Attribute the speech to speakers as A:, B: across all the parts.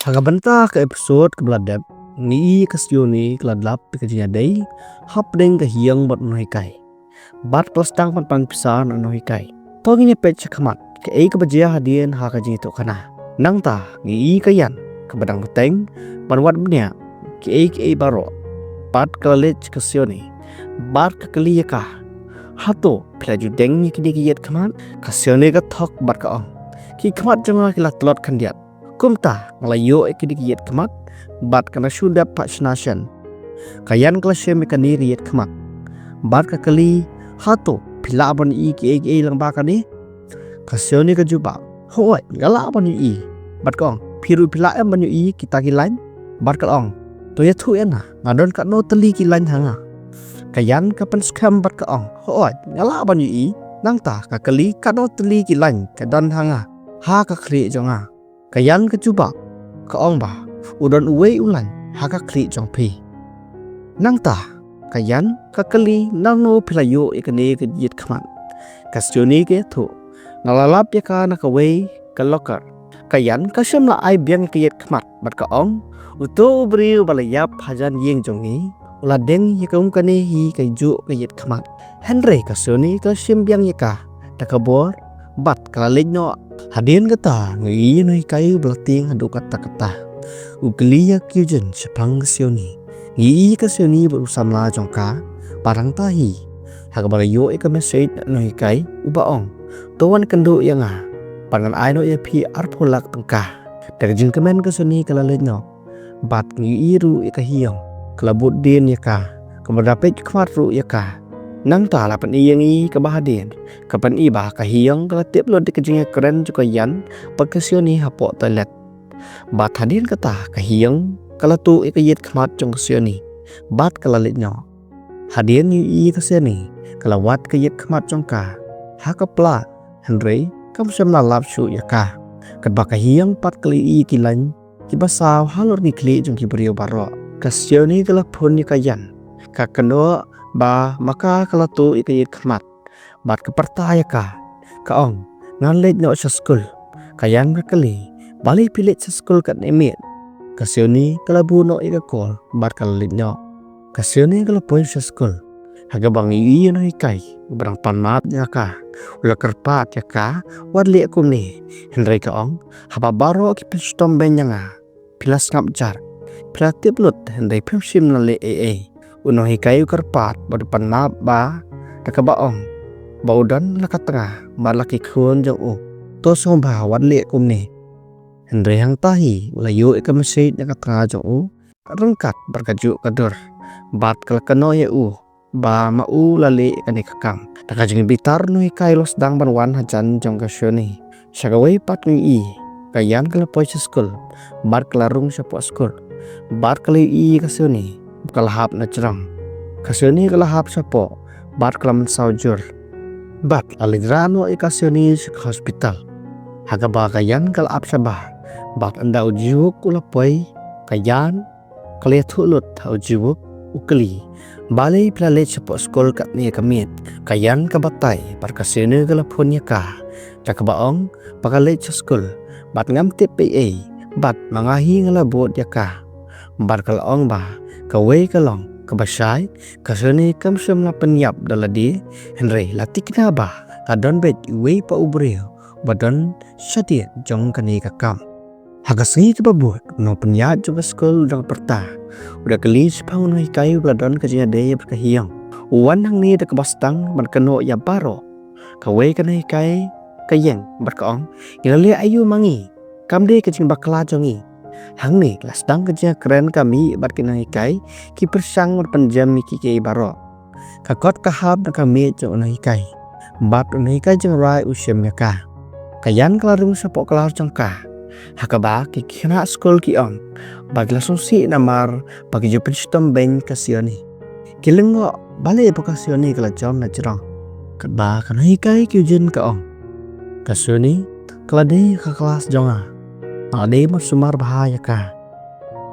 A: Hagabanta ka episode kebeladap ni kasyoni keladap pikajinya day hapdeng ke hiang bat nohikai bat plastang pan pisan nohikai toginya pech kamat ke ke bajia hadien ha kaji to kana nangta ni kayan kebadang beteng panwat benya ke baro bat kalech kasyoni bat keliyaka hato pelaju deng ni kini kiyet kamat kasyoni ka thok bat ka ong ki kamat jama kilat telot kandiat kumta ngelayo ekidikiyet kemat bat kana sudah pak senasyan kayan kelasnya mekani riyet kemat bat kakali hato pila ban i lang bakani kasyoni ka juba hoi ngala ban i bat kong piru pila ban i kita kilain bat kalong to ya thu ena ngadon ka no teli kilain hanga kayan kapan skam bat kaong hoi ngala ban i nangta kakali ka no teli kilain kadon hanga ha ka kri jonga kayan kecuba kaong ba udon uwe ulan haka kli jong pi nangta kayan kakali nano pilayo ikane ke yit khaman kasyoni ke thu nalalap ya ka nakawe kalokar kayan kasyam la ai biang ke yit khamat bat kaong uto bri balayap hajan yeng jongi ula deng yakaum kane hi kaju ke yit khamat henry kasyoni kasyam biang yaka takabor bat kalalino hadin kata ngi noi kayu belating hadu kata ukliya kyujen sepang sioni ngi kasyoni berusam la jongka parang tahi hagabalayo eka message noi kai ubaong towan kendo yanga pangan ai no pi arpolak tengka dari jing kemen kasyoni kalalino bat ngi iru eka hiong kelabut din yaka kemadapet kwarru yaka nang ta lapan iyangi kabahadin kapan iba kahiyang kalatip lo dikejengnya keren juga yan pagkasyoni hapok toilet bat hadin kata kahiyang kalatu ikayit khamat jong kasyoni bat kalalit nyo hadin i kasyoni kalawat kayit khamat jong ka hakapla henry kam syam lalap syu yaka kadba kahiyang pat kali i kilan kibasaw halor ni kli jong kibrio baro kasyoni kalapun yakayan kakano ba maka kalatu ikayit khamat bat kepertaya ka kaong nganlet no sa school kayan kakali balik pilit sa school kat nemit kasyoni kalabu no ikakol bat kalalit no kasyoni kalapoy sa school hagabang iiyo no ikay barang panmat yaka ula kerpat yaka wadli akum ni henry kaong hababaro kipilstom benyanga pilas ngapjar pilatip lut henry pimsim na le unohi kayu kerpat berdepan nap ba dakabaong baudan lakat tengah malaki kun jauh to somba wadli kumni henry hang tahi ulayu ika masjid lakat tengah jauh rengkat berkaju kadur bat kalakano ya ba mau lali ikani kakam dakajing bitar nuhi kayu los dang banwan hajan jong kasyoni syagawai pat ngi kayan kalapoy sa school bat kalarung sa po school bat kali kasyoni kalahap na cerang kasyoni kalahap sapo bat kalaman saujur bat alidrano kasyoni sa hospital hagaba kayan kalahap sabah bat anda ujiwuk ulapoy kayan kaliatulut ujiwuk ukli balay plalet sapo skol kat niya kamit kayan kabatay par kasyoni kalapun niya ka takabaong pakalet sa skol bat ngamtip PA bat mangahi ngalabot ya ka bat kalaong ba kawai kalong kabasay kasyoni kam syam la penyap daladi henry latik na ba adon bet iwe pa ubreo badon syadiat jong kani kakam hagasngi tababut no penyat juga skol dang perta udah kali sepang no kayu badon kajinya daya berkahiyang uwan hang ni da kabastang berkeno ya baro kawai kani kai kayeng berkaong ilali ayu mangi kamde kajing bakla jongi hang ni lasdang kerja keren kami bat kinai kai ki persang berpenjam miki ke baro kakot kahab na kami jong nai kai bat nai kai jeng rai usyam ka kayan kelarung sapok kelar jongka hakaba ki kena skol ki on bagi langsung si namar bagi jo penstom ben kasyoni kilengo bale pokasyoni kala jom na jerong kadba kanai kai ki jen ka on kasyoni kelade ka kelas jonga ade mo sumar bahaya ka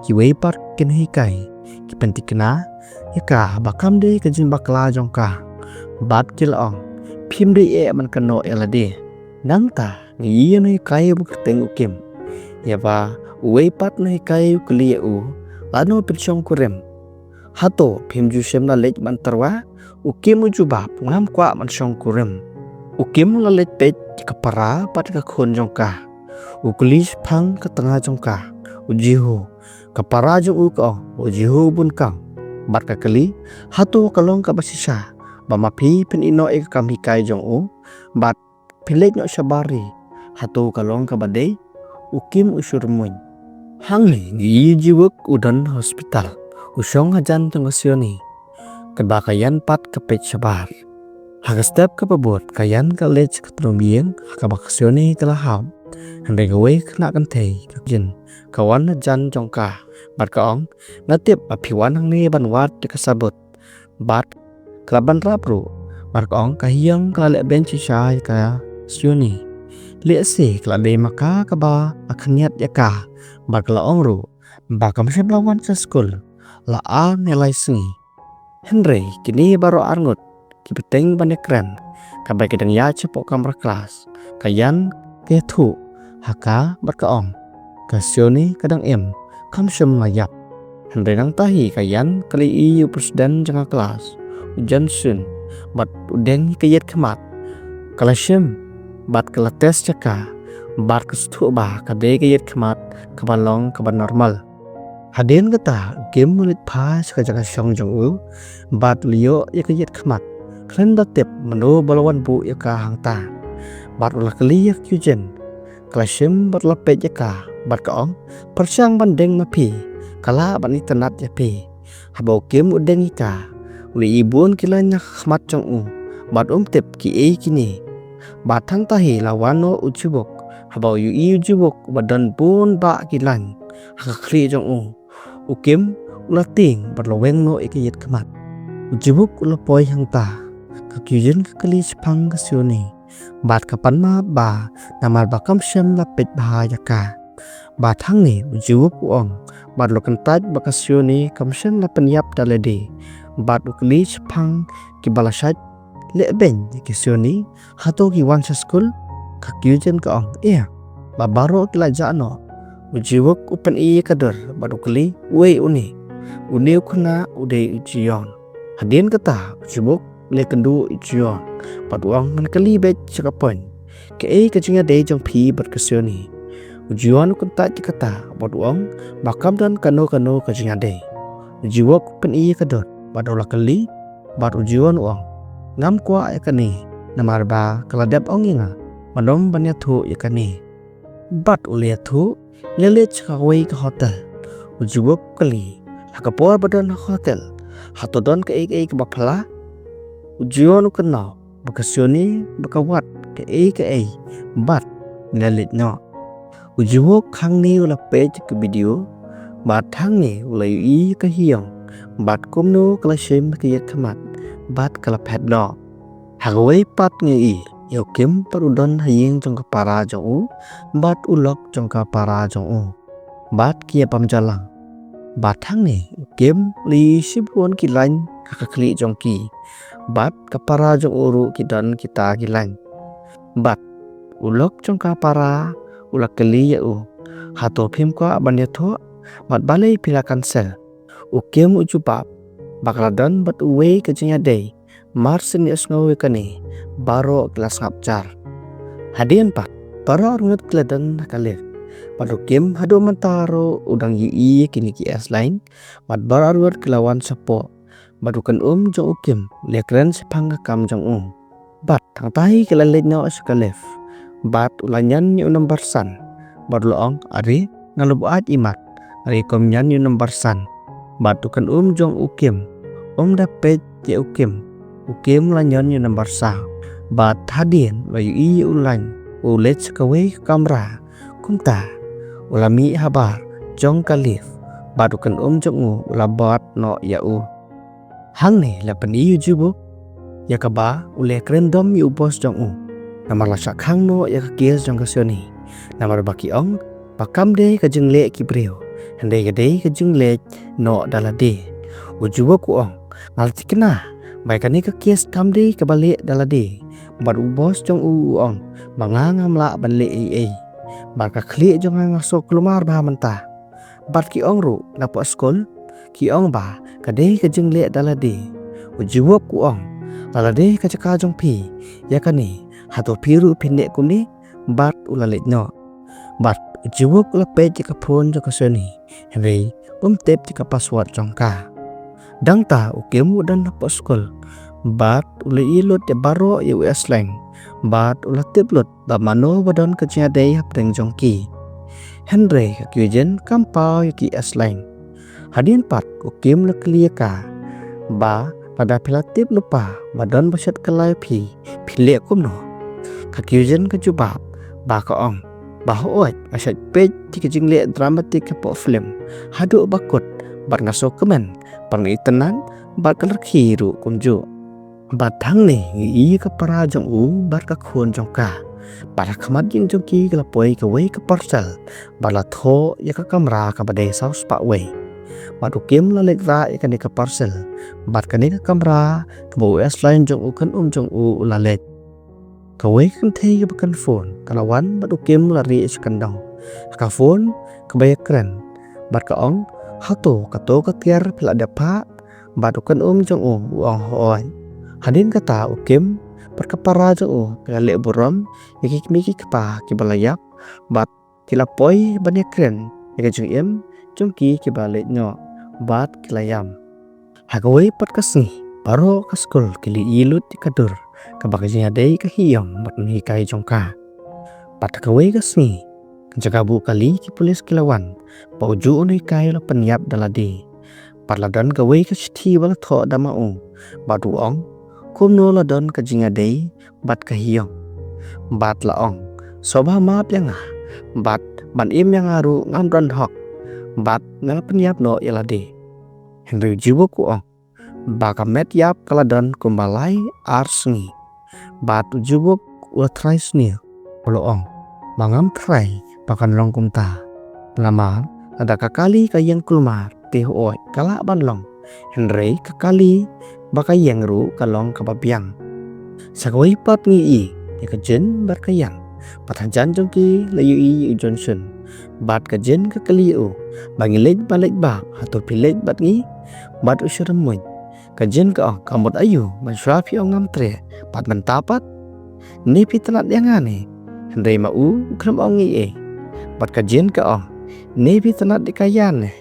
A: kiwe par kenhi kai kipentikna yaka bakam de kejin bakla jongka bat kilong phim de man kano elade nangta ngi ne kai buk teng ukim ya ba uwe pat no hikai ukli u lano pirchong kurem hato phim ju shem la lech ban tarwa ukim ujubab ngam kwa man shong kurem ukim la lech pet ka para pat ka khon jong ka ukli phang ka tanga jong ka ujihu ka para jong u ka ujihu bun ka bat ka kali hato kalong ka basisa bamapi pin ino ek kam hikai jong u bat pilek no shabari hato kalong ka badai ukim usurmuin hangli gi jiwuk udan hospital usong hajan tungasioni kedakayan pat kepet shabar haga step kapabot kayan kalej katromieng hakabakasioni kalaham handai gawe kena kantei kakjin kawan hajan jongka bat kaong natip apiwan hangni banwat kasabot bat kelaban rapru bat kaong kahiyang kalale benci syai kaya sioni liasi kelade maka kaba akniat yaka bakla ongru bakam seblawan sa school la a nilai sengi Henry kini baru arngut kipeteng banekren kabai kedang ya cepok kamar kelas kayan ke thu haka berkaong kasioni kadang kam sem layap Henry nang tahi kayan kali iu presiden janga kelas Johnson bat udeng kayet kemat kalasem bat kelates caka bat kestu ba kade kayet kemat kabalong kaban normal hadin kata game mulit pas kajaga syong jong u bat liyo ya kayet kemat klenda tip menu balawan bu ya ka hangta bat ulah keliyak yujen klasim bat lapet ya ka bat kaong persyang bandeng mapi kala bat ni tenat ya pi habau game udeng ika uli ibun kilanya kemat jong u bat tip ki e kini bat hang tahi lawano ujubok habau yu i ujubok badan pun ba kilan hakakli jong u ukim ulah ting berloweng no ikiyet kemat ujubuk ulah poi hangta kakyujen kakali sepang kasioni bat kapan ma ba namar bakam syam lapet bahaya ka bat hang ni ujubuk uong bat lo kentaj bakasioni kamsyen lapen yap dalede bat ukli sepang kibalasat leben kisioni hato ki wan sa school kakyujen kaong babaro kilajano ujiwok upen iya kader badukli we uni ukuna ude ujion hadin kata ujiwok le kendu ujion paduang man kali bet cakapon ke kajinga de jong pi berkesioni ujion kunta kata paduang bakam dan kano kajinga de ujiwok upen iya kader badola kali bad ujion uang ngam kwa yakani namarba kaladap onginga manom banyathu yakani bat uliathu lele chakawai ke hotel ujubok kali hakapor badan hotel hatodon ke ke bakpala ujion kenal bakasioni bakawat ke bat lelit no ujubok khangni ula page ke video bat hangni ulai i ke hiang bat komno klasim ke kamat bat kalapet no hagawai pat ngi yokim perudon haying jong para jong u bat ulok jong para jong u bat kia pamjalang batang ni game li sibuan kilan kakakli jong ki bat kapara jong uru kidan kita kilan bat ulok jong para ulak keli ya u hato phim ko banyatho bat balai pila cancel ukem ujubab bakladan bat uwe kajnya day marsin yasngawe kani baro kelas ngapcar hadian pak baro rungut kledan kalir padu kim hado mantaro udang yi kini ki es lain bat baro rungut kelawan sepo badukan jong ukim lekren sepangga kam jong bat tang tahi kelalet no sekalef bat ulanyan yu nomor san baru loong ari ngalubuat imat ari komnyan yu nomor san batukan jong ukim dapet je ukim lanyan yu nomor sa bat hadien bayu i ulan ulet sekawe kamera kumta ulami habar jong kalif badukan jong ulabat no yau hang ne lapan i jubuk yakaba ule krendom yu bos jong namar lasak hang no yakakis jong kasioni namar baki pakam de kajeng le kibreo handai gade kajeng le no dalade ujubuk ngalti kena baikani kakis kamde kabalik dalade baru bos jong mangang amla banle Bat ka kli jong ngasok keluar bah mentah. Bat ki ong ru na po skol ki ong ba ka de ka jeng le dalade. Ujiwop ku ong lalade ka caka jong pi ya kani hato piru pinde kumni bat ulalet no. Bat ujiwop ula pe jika phone jaka seni. Henry tep jika password jong ka. Dang ta ukem dan na po skol. Bat ula ilot ya baro ya uesleng. Bat ula tiplot da mano badon ka jia de hap deng jong ki. Henry ka kyujen kampau ya ki esleng. Hadin pat ukem la klia ka. Ba pada pilatip lupa badon basyat kelai pi pilek kum no. Ka kyujen ka jubab ba ka ong. Bah oit asyat pej jika jing le dramatik ka po film. Hadu bakut bat ngasok kemen. Pangi tenan bat kalar khiru kumju. Bat thang ni ngi ka para jong u bat ka khon jong ka. Para khamat jing jong ki kala poi ka wei ka parcel. Bat la tho ya ka kamera ka badai saus pa wei. Bat ukim la lek ra ya ka ni ka parcel. Bat ka ni ka kamera ka bo es lain jong u kan jong u la lek. Ka wei kan thei ka bakan phone. Kala wan bat ukim la ri is kan dong. Ka phone ka bayak keren. Bat ka ong hato ka to ka tiar pila dapa. Bat ukan jong u ong hoy. Hadin kata ukim perkapara jong kala le buram yaki miki kapa ki balayak bat kila poi banyak keren yaki jong em jong ki balik nyo bat kilayam hagawai pat kasni baro kaskul kili ilut kadur kabakajinya dei kahiyam bat ni kai jong ka pat hagawai kasni jaga bu kali ki polis kilawan pauju ni kai la penyap daladi parladan gawai ka chithi wala tho damau badu ong kum no la don ka jinga dei bat ka hiyong bat la ong soba map yang bat ban im yang aru ngam ran hok bat ngal penyap no yalade henry jiwo ku ong ba ka met yap kala don kumbalai arsngi bat jiwo u try sni lo ong mangam try pakan long kumta lama ada kakali kayang kulmar te oi kala ban long henry kakali baka yang ru kalong kababiang sakawai pat ngi i ya ka jen bar kayang pathanjan jong ki layu i johnson bat ka jen ka kaliu bangi lej balej ba hato pilej bat ngi bat usram moy ka jen ka kamot ayu man shrafi ong ngam tre pat man tapat ni pitlat yang ane hendai ma u kram ong ngi bat ka jen ka ni pitlat dikayan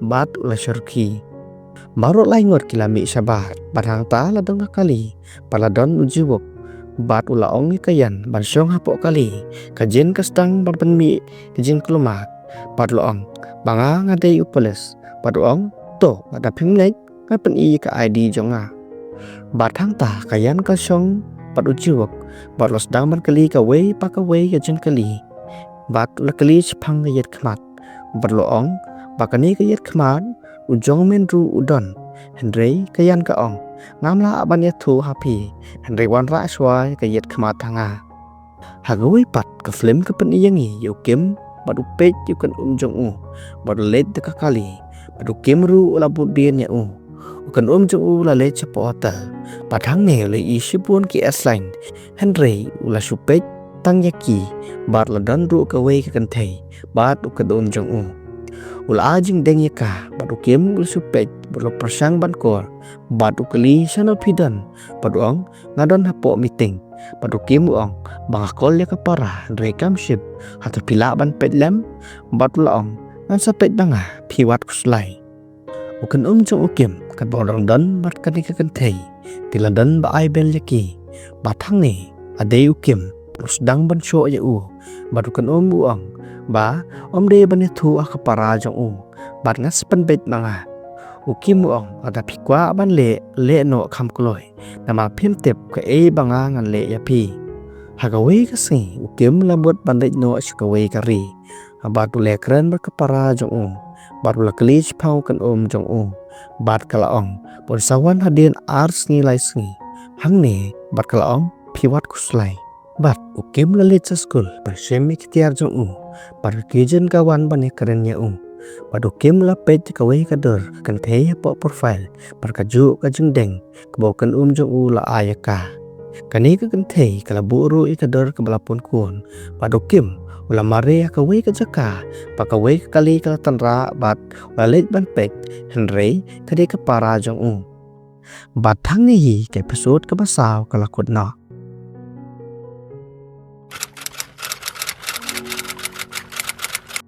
A: bat ula syarki Marot lai ngot kilami sabar barang ta la dong kali paladon ujiwok bat ula ong kayan ban syong hapok kali kajen kastang ban mi kajen kelumak bat lo ong banga ngadei upoles bat ong to ada pimnek ka pen i ka id jonga bat hang ta kayan ka syong bat ujiwok bat los dang ban kali ka wei pa ka wei kajen kali bat ula kali chpang yet khmat bat lo ong bakani ka yet khmat ujong men ru udon Henry kayan ka ong ngamla aban ya thu happy Henry wan ra swai ka yet khma thanga hagoi pat ka film ka pen yangi yu kim badu pej yu kan jong u badu let ka kali badu kim ru la bu bien ya u kan jong u la le chapo ta pathang ne le i shipun ki asline Henry ula supej tang yaki bar la dan ru ka wei ka kan thei bat u ka don jong u ula ajing deng yaka badu kim ul supej badu persang ban kor badu kali sana pidan badu ong ngadon hapo meeting badu kim ong bangakol ya kapara rekam ship hatu pila ban petlem badu la ong ngan sapet danga piwat kuslai ukan jong ukim kan borong dan bat kan kan thei tiladan ba ai bel yaki bathang ni ade ukim terus dang ban sho ya u badu kan bu ong ba de ban thu akapara jong u bat ngas pen bet manga ukim ong ada pikwa ban le no kham kloi nama phim tep ka banga ngan le ya pi hagawe ka si ukim lambot ban le no shikawe ka ri ba tu le kran bar kapara jong u bat la klich phau kan jong u bat kala ong por sawan hadin ars ni lai sngi hang ne bat kala ong phiwat kuslai bat ukim la le school par semi ktiar jong u par kijen kawan ban keren ya u Padu kim la page ka wei ka dor kan thei po profile par ka ju ka jing deng ka bo kan jong u la aya ka kani ka kan thei kala buru i ka dor ka balapon kun padu kim Ula marea ka wei ka jaka, paka wei ka kali ka tanra bat ula let ban pek henrei ka de ka para jong Bat thang ni hi kay pasod ka basaw ka lakot na.